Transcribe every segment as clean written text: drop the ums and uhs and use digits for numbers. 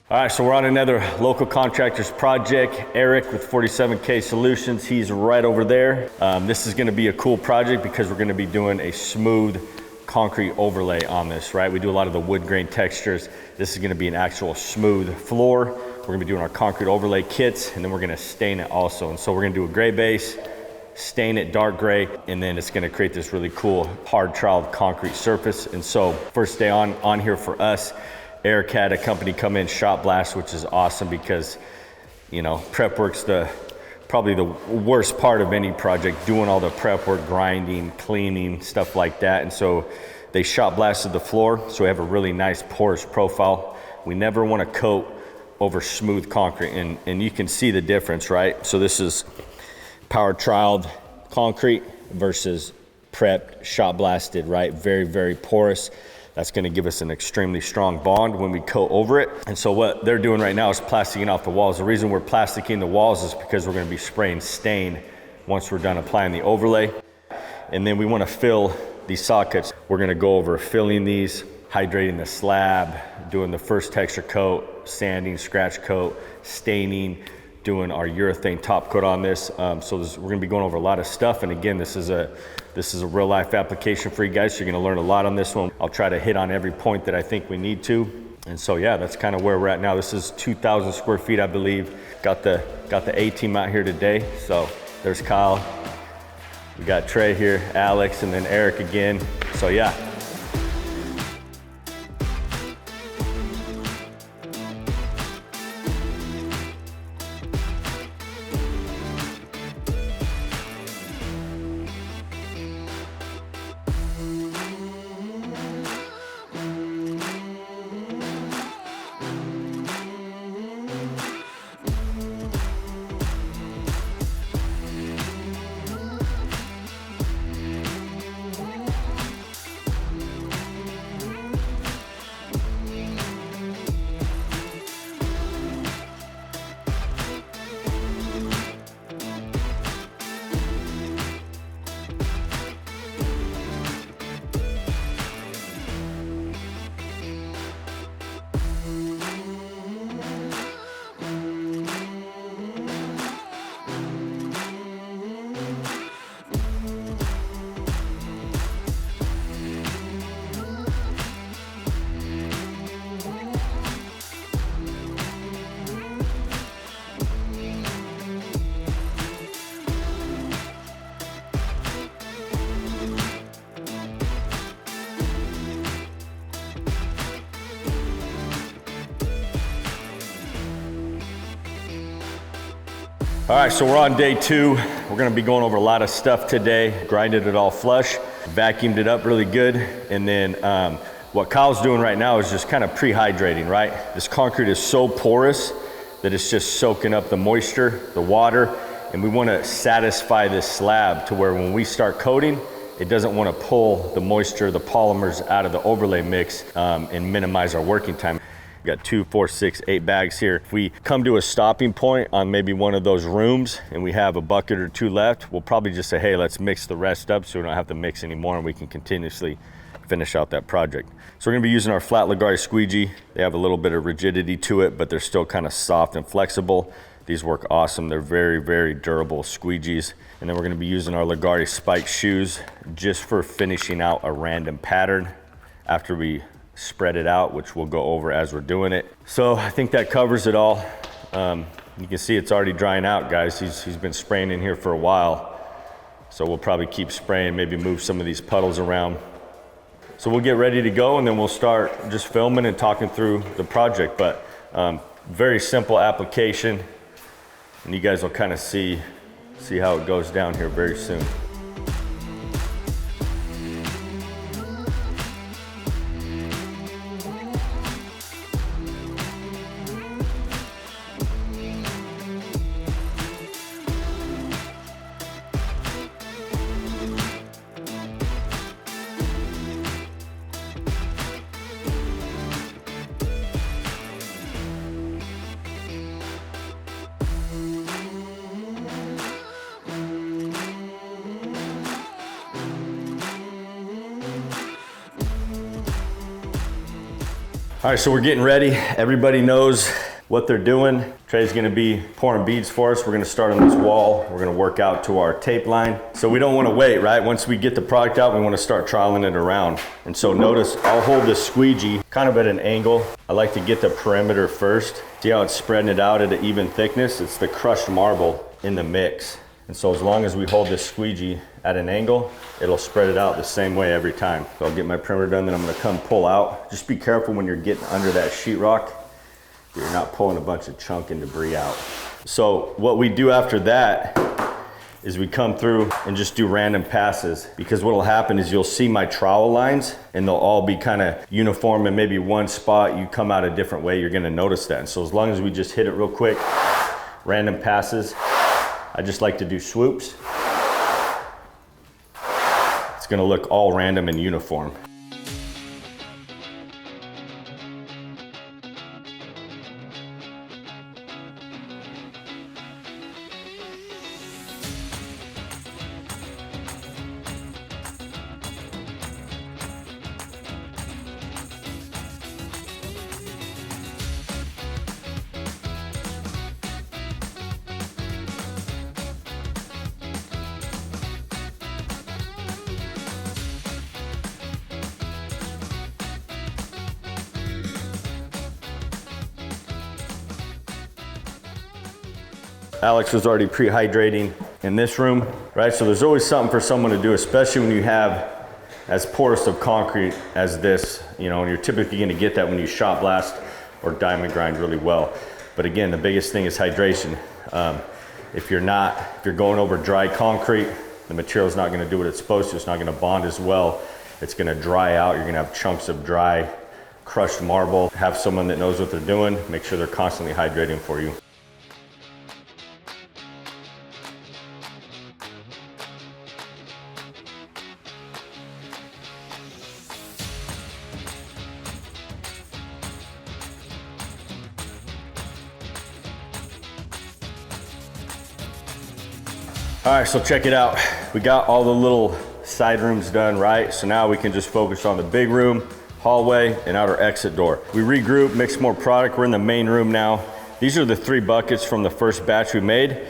All right, so we're on another local contractor's project. Eric with 47K Solutions, he's right over there. This is gonna be a cool project because we're gonna be doing a smooth concrete overlay on this, right? We do a lot of the wood grain textures. This is gonna be an actual smooth floor. We're gonna be doing our concrete overlay kits, and then we're gonna stain it also. And so we're gonna do a gray base, stain it dark gray, and then it's gonna create this really cool hard troweled concrete surface. And so first day on here for us, Eric had a company come in, shot blast, which is awesome because, you know, prep work's probably the worst part of any project, doing all the prep work, grinding, cleaning, stuff like that. And so they shot blasted the floor, so we have a really nice porous profile. We never want to coat over smooth concrete, and you can see the difference, right? So this is power troweled concrete versus prepped, shot blasted, right? Very, very porous. That's gonna give us an extremely strong bond when we coat over it. And so what they're doing right now is plasticking off the walls. The reason we're plasticking the walls is because we're gonna be spraying stain once we're done applying the overlay. And then we wanna fill these sockets. We're gonna go over filling these, hydrating the slab, doing the first texture coat, sanding, scratch coat, staining, doing our urethane top coat on this. So we're gonna be going over a lot of stuff. And again, this is a real life application for you guys. So you're gonna learn a lot on this one. I'll try to hit on every point that I think we need to. And so yeah, that's kind of where we're at now. This is 2,000 square feet, I believe. Got the A team out here today. So there's Kyle. We got Trey here, Alex, and then Eric again. So yeah. All right, so we're on day 2. We're gonna be going over a lot of stuff today. Grinded it all flush, vacuumed it up really good. And then what Kyle's doing right now is just kind of pre-hydrating, right? This concrete is so porous that it's just soaking up the moisture, the water, and we wanna satisfy this slab to where when we start coating, it doesn't wanna pull the moisture, the polymers out of the overlay mix and minimize our working time. Got 2, 4, 6, 8 bags here. If we come to a stopping point on maybe one of those rooms and we have a bucket or 2 left, we'll probably just say, hey, let's mix the rest up so we don't have to mix anymore and we can continuously finish out that project. So we're gonna be using our flat Leggari squeegee. They have a little bit of rigidity to it, but they're still kind of soft and flexible. These work awesome. They're very, very durable squeegees. And then we're gonna be using our Leggari spike shoes just for finishing out a random pattern after we spread it out, which we'll go over as we're doing it. So I think that covers it all. You can see it's already drying out, guys. He's been spraying in here for a while. So we'll probably keep spraying, maybe move some of these puddles around. So we'll get ready to go and then we'll start just filming and talking through the project. But very simple application, and you guys will kind of see how it goes down here very soon. All right, so we're getting ready. Everybody knows what they're doing. Trey's gonna be pouring beads for us. We're gonna start on this wall. We're gonna work out to our tape line. So we don't wanna wait, right? Once we get the product out, we wanna start trialing it around. And so notice, I'll hold this squeegee kind of at an angle. I like to get the perimeter first. See how it's spreading it out at an even thickness? It's the crushed marble in the mix. And so as long as we hold this squeegee at an angle, it'll spread it out the same way every time. So I'll get my perimeter done, then I'm gonna come pull out. Just be careful when you're getting under that sheetrock. You're not pulling a bunch of chunk and debris out. So what we do after that is we come through and just do random passes, because what'll happen is you'll see my trowel lines and they'll all be kind of uniform, and maybe one spot you come out a different way, you're gonna notice that. And so as long as we just hit it real quick, random passes, I just like to do swoops. It's gonna look all random and uniform. Alex was already pre-hydrating in this room, right? So there's always something for someone to do, especially when you have as porous of concrete as this, you know, and you're typically gonna get that when you shot blast or diamond grind really well. But again, the biggest thing is hydration. If you're going over dry concrete, the material's not gonna do what it's supposed to. It's not gonna bond as well. It's gonna dry out. You're gonna have chunks of dry, crushed marble. Have someone that knows what they're doing. Make sure they're constantly hydrating for you. All right, so check it out. We got all the little side rooms done, right? So now we can just focus on the big room, hallway, and outer exit door. We regroup, mix more product. We're in the main room now. These are the 3 buckets from the first batch we made.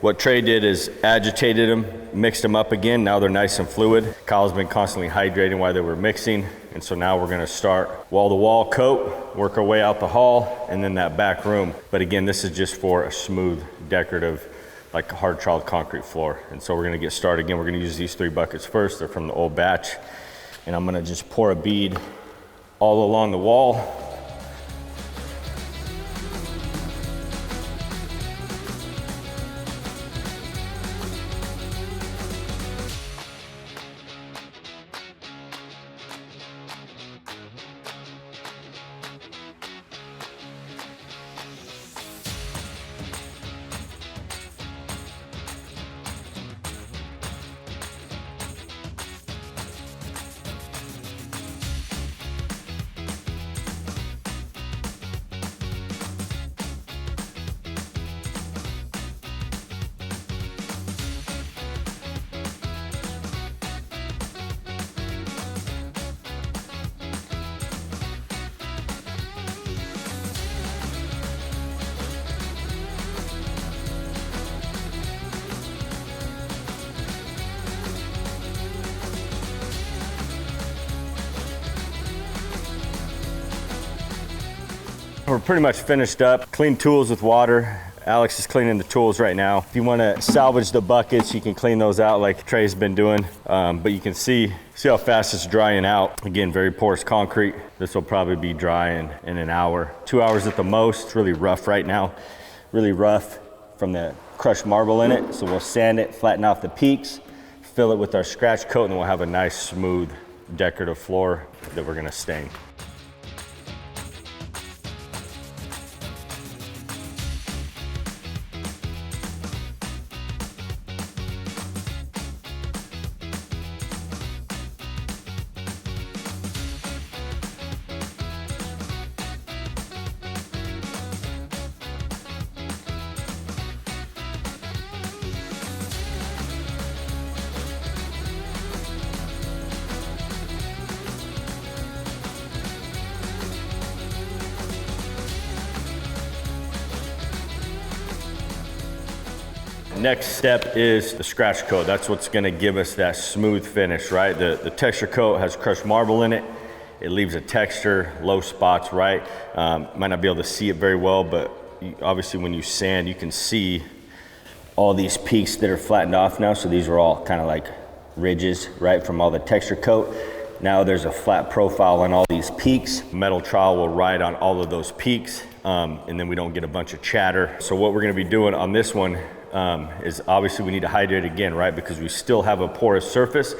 What Trey did is agitated them, mixed them up again. Now they're nice and fluid. Kyle's been constantly hydrating while they were mixing. And so now we're gonna start wall-to-wall coat, work our way out the hall, and then that back room. But again, this is just for a smooth, decorative, like a hard troweled concrete floor. And so we're gonna get started. Again, we're gonna use these 3 buckets first. They're from the old batch. And I'm gonna just pour a bead all along the wall. We're pretty much finished up. Clean tools with water. Alex is cleaning the tools right now. If you want to salvage the buckets, you can clean those out like Trey's been doing. But you can see how fast it's drying out. Again, very porous concrete. This will probably be dry in an hour, 2 hours at the most. It's really rough right now. Really rough from the crushed marble in it. So we'll sand it, flatten off the peaks, fill it with our scratch coat, and then we'll have a nice, smooth, decorative floor that we're gonna stain. Next step is the scratch coat. That's what's gonna give us that smooth finish, right? The texture coat has crushed marble in it. It leaves a texture, low spots, right? Might not be able to see it very well, but obviously when you sand, you can see all these peaks that are flattened off now. So these are all kind of like ridges, right, from all the texture coat. Now there's a flat profile on all these peaks. Metal trowel will ride on all of those peaks, and then we don't get a bunch of chatter. So what we're gonna be doing on this one is obviously we need to hydrate again, right? Because we still have a porous surface.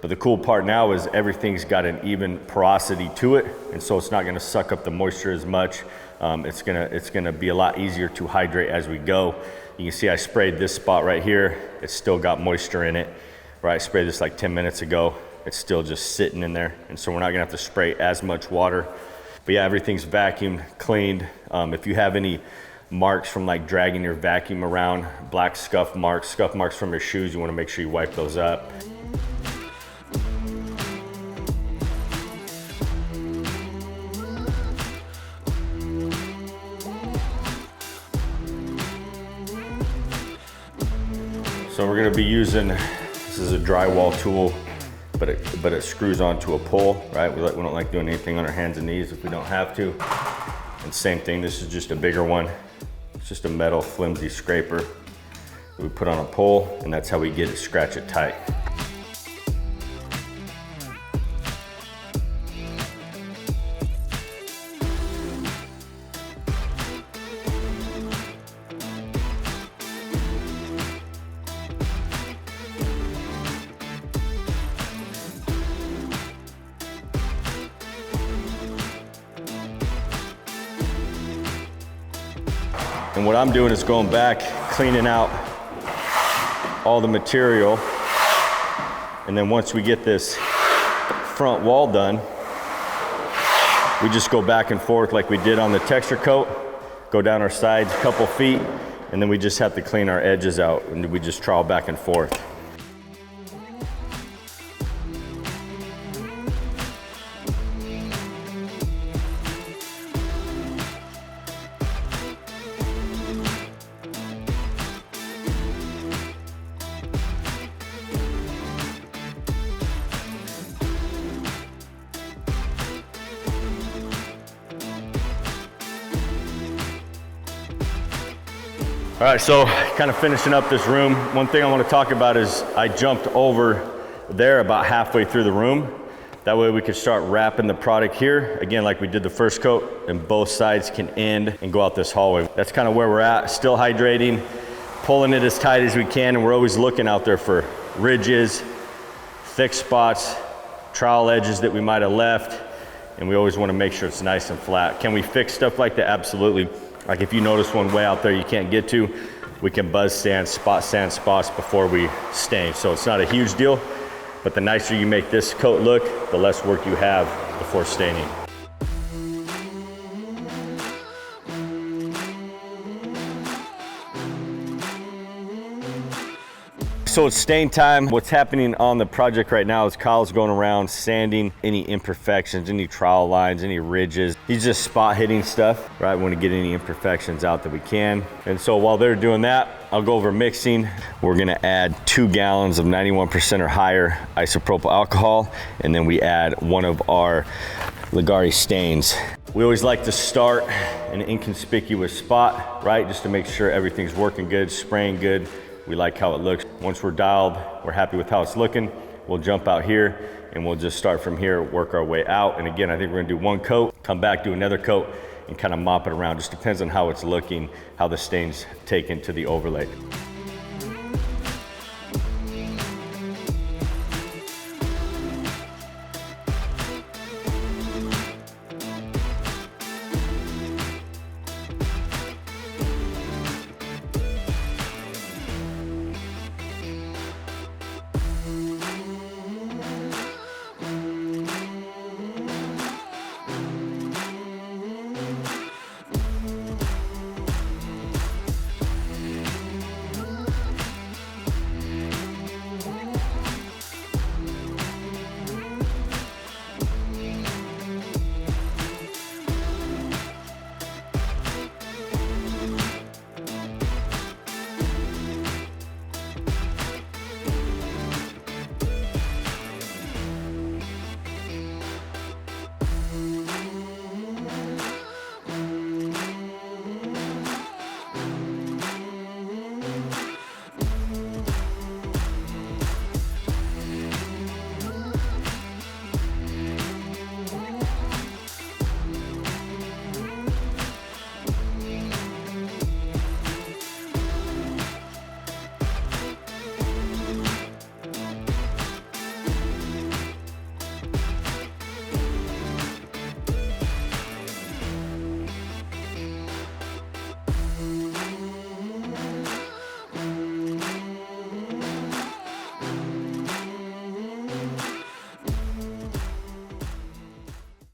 But the cool part now is everything's got an even porosity to it, and so it's not gonna suck up the moisture as much. It's gonna be a lot easier to hydrate as we go. You can see I sprayed this spot right here. It's still got moisture in it, right? I sprayed this like 10 minutes ago. It's still just sitting in there, and so we're not gonna have to spray as much water. But yeah, everything's vacuumed, cleaned. If you have any marks from like dragging your vacuum around, black scuff marks from your shoes, you wanna make sure you wipe those up. So we're gonna be using, this is a drywall tool, but it screws onto a pole, right? We don't like doing anything on our hands and knees if we don't have to. And same thing, this is just a bigger one. It's just a metal flimsy scraper that we put on a pole, and that's how we get it, scratch it tight. And what I'm doing is going back, cleaning out all the material. And then once we get this front wall done, we just go back and forth like we did on the texture coat, go down our sides a couple feet, and then we just have to clean our edges out, and we just trowel back and forth. All right, so kind of finishing up this room. One thing I want to talk about is I jumped over there about halfway through the room. That way we could start wrapping the product here. Again, like we did the first coat, and both sides can end and go out this hallway. That's kind of where we're at, still hydrating, pulling it as tight as we can, and we're always looking out there for ridges, thick spots, trowel edges that we might have left, and we always want to make sure it's nice and flat. Can we fix stuff like that? Absolutely. Like if you notice one way out there you can't get to, we can buzz sand spots before we stain. So it's not a huge deal, but the nicer you make this coat look, the less work you have before staining. So it's stain time. What's happening on the project right now is Kyle's going around sanding any imperfections, any trowel lines, any ridges. He's just spot hitting stuff, right? We want to get any imperfections out that we can. And so while they're doing that, I'll go over mixing. We're gonna add 2 gallons of 91% or higher isopropyl alcohol, and then we add one of our Leggari stains. We always like to start in an inconspicuous spot, right? Just to make sure everything's working good, spraying good. We like how it looks. Once we're dialed, we're happy with how it's looking, we'll jump out here and we'll just start from here, work our way out. And again, I think we're gonna do 1 coat, come back, do another coat, and kind of mop it around. Just depends on how it's looking, how the stains take into the overlay.